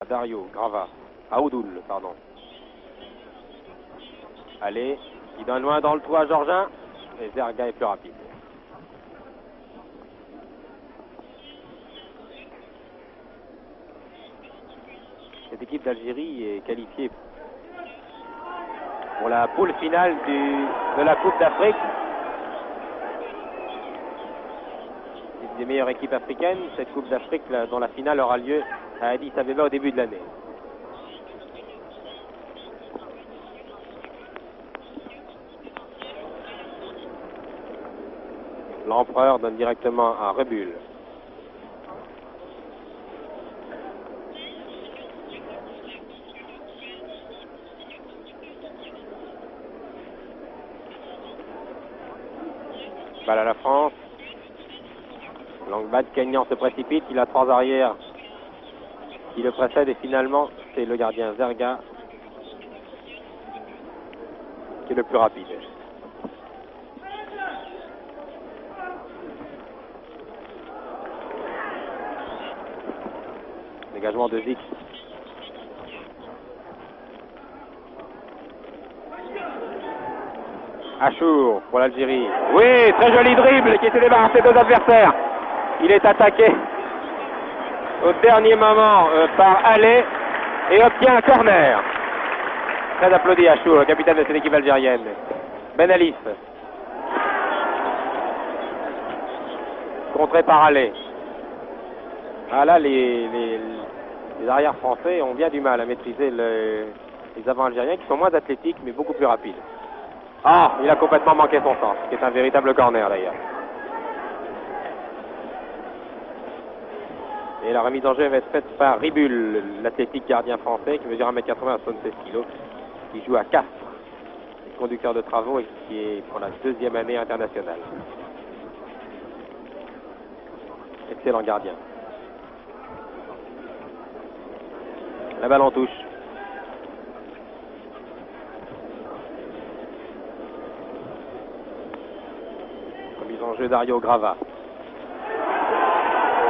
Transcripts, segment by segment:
Dario Grava. À Oudoul, pardon. Allez, il donne loin dans le toit à Georgin. Et Zerga est plus rapide. Cette équipe d'Algérie est qualifiée pour la poule finale de la Coupe d'Afrique. C'est une des meilleures équipes africaines. Cette Coupe d'Afrique dont la finale aura lieu à Addis Abeba au début de l'année. L'empereur donne directement à Rebul. Balle à la France. Langbad, Kenyan se précipite. Il a 3 arrières qui le précèdent et finalement c'est le gardien Zerga qui est le plus rapide. Dégagement de Zix. Achour pour l'Algérie. Oui, très joli dribble qui s'est débarrassé de deux adversaires. Il est attaqué au dernier moment par Allais et obtient un corner. Très applaudi Achour, le capitaine de cette équipe algérienne. Ben Alif. Contré par Allais. Ah là, les arrières français ont bien du mal à maîtriser les avants algériens qui sont moins athlétiques mais beaucoup plus rapides. Ah, il a complètement manqué son sens, qui est un véritable corner d'ailleurs. Et la remise en jeu va être faite par Ribul, l'athlétique gardien français qui mesure 1m80 à 76 kg, qui joue à Castres, conducteur de travaux et qui est pour la 2e année internationale. Excellent gardien. La balle en touche. Remise en jeu Dario Grava.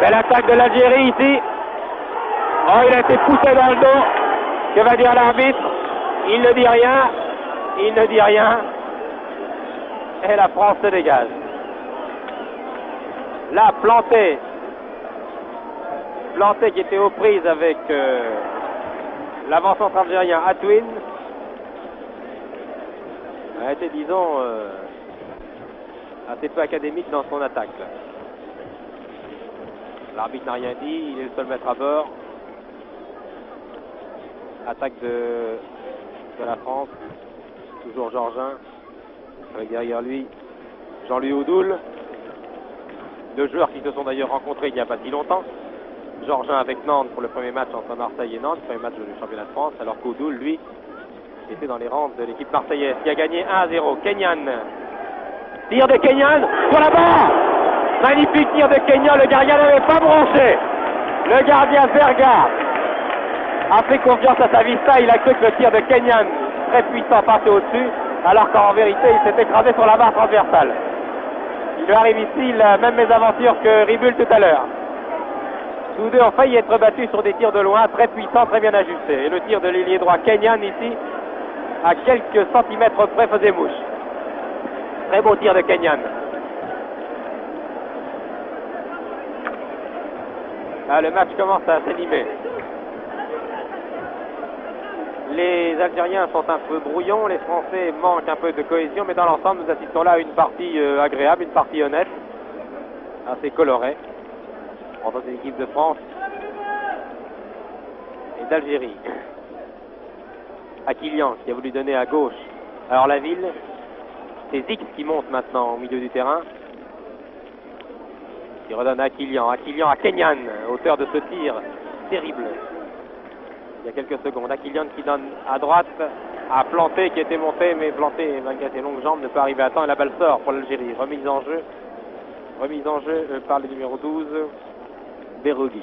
Belle attaque de l'Algérie ici. Oh, il a été poussé dans le dos. Que va dire l'arbitre? Il ne dit rien. Il ne dit rien. Et la France se dégage. Là, Planté. Planté qui était aux prises avec l'avant-centre algérien Atouine. A été, disons, assez peu académique dans son attaque. L'arbitre n'a rien dit, il est le seul maître à bord. Attaque de la France. Toujours Georgin. Avec derrière lui Jean-Louis Oudoul. 2 joueurs qui se sont d'ailleurs rencontrés il n'y a pas si longtemps. Georgin avec Nantes pour le premier match entre Marseille et Nantes, premier match du championnat de France, alors qu'Oudoul, lui, était dans les rangs de l'équipe marseillaise qui a gagné 1-0. Kenyan. Tir de Kenyan sur la barre. Magnifique tir de Kenyan, le gardien n'avait pas branché. Le gardien Zerga a fait confiance à sa vista, il a cru que le tir de Kenyan, très puissant, passait au-dessus, alors qu'en vérité il s'est écrasé sur la barre transversale. Il lui arrive ici la même mésaventure que Ribul tout à l'heure. Tous deux ont failli être battus sur des tirs de loin, très puissants, très bien ajustés. Et le tir de l'ailier droit Kenyan ici, à quelques centimètres près, faisait mouche. Très beau tir de Kenyan. Ah, le match commence à s'animer. Les Algériens sont un peu brouillons, les Français manquent un peu de cohésion, mais dans l'ensemble, nous assistons là à une partie agréable, une partie honnête, assez colorée, entre les équipes de France et d'Algérie. Akilian qui a voulu donner à gauche. Alors la ville, c'est Zix qui monte maintenant au milieu du terrain. Il redonne à Akilian. Akilian à Kenyan, auteur de ce tir terrible. Il y a quelques secondes. Akilian qui donne à droite à Planté qui était monté, mais Planté, malgré ses longues jambes, ne peut arriver à temps et la balle sort pour l'Algérie. Remise en jeu par le numéro 12, Berogui.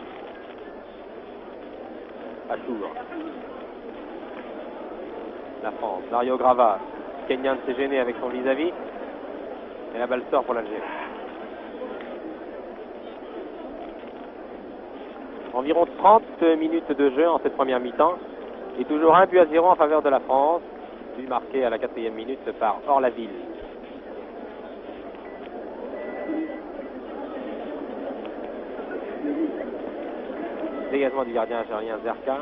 Achour. La France. Dario Grava. Kenyan s'est gêné avec son vis-à-vis. Et la balle sort pour l'Algérie. On Environ 30 minutes de jeu en cette première mi-temps. Et toujours 1-0 en faveur de la France. But marqué à la 4e minute par Orlaville. Dégagement du gardien algérien Zerka.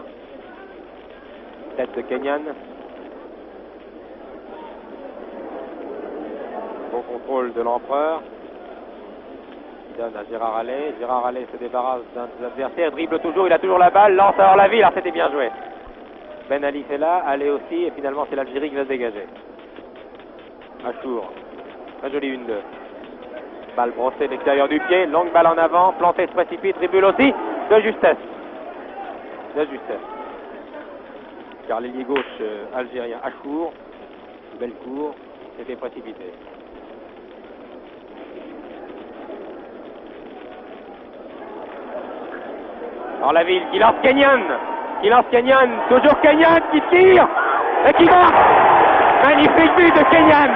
Tête de Kenyan. Bon contrôle de l'empereur. Il donne à Gérard Allais. Gérard Allais se débarrasse d'un des adversaires. Dribble toujours, il a toujours la balle. Lance à Orlaville. Alors c'était bien joué. Ben Ali est là, Allais aussi. Et finalement c'est l'Algérie qui va se dégager. Achour. Très joli 1-2. Balle brossée de l'extérieur du pied. Longue balle en avant. Planté se précipite. Dribble aussi. De justesse. De justesse. Car l'ailier gauche algérien Achour. Belle cour. C'était précipité. Orlaville qui lance Kenyan. Toujours Kenyan qui tire et qui marque. Magnifique but de Kenyan.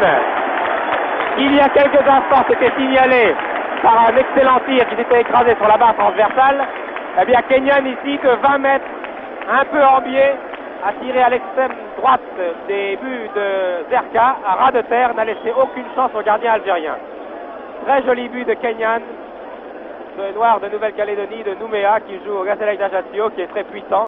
Il y a quelques instants, c'était signalé par un excellent tir qui s'était écrasé sur la barre transversale. Eh bien, Kenyan ici, de 20 mètres, un peu en biais, a tiré à l'extrême droite des buts de Zerka, à ras de terre, n'a laissé aucune chance au gardien algérien. Très joli but de Kenyan, ce noir de Nouvelle-Calédonie, de Nouméa, qui joue au Gazélec d'Ajaccio, qui est très puissant.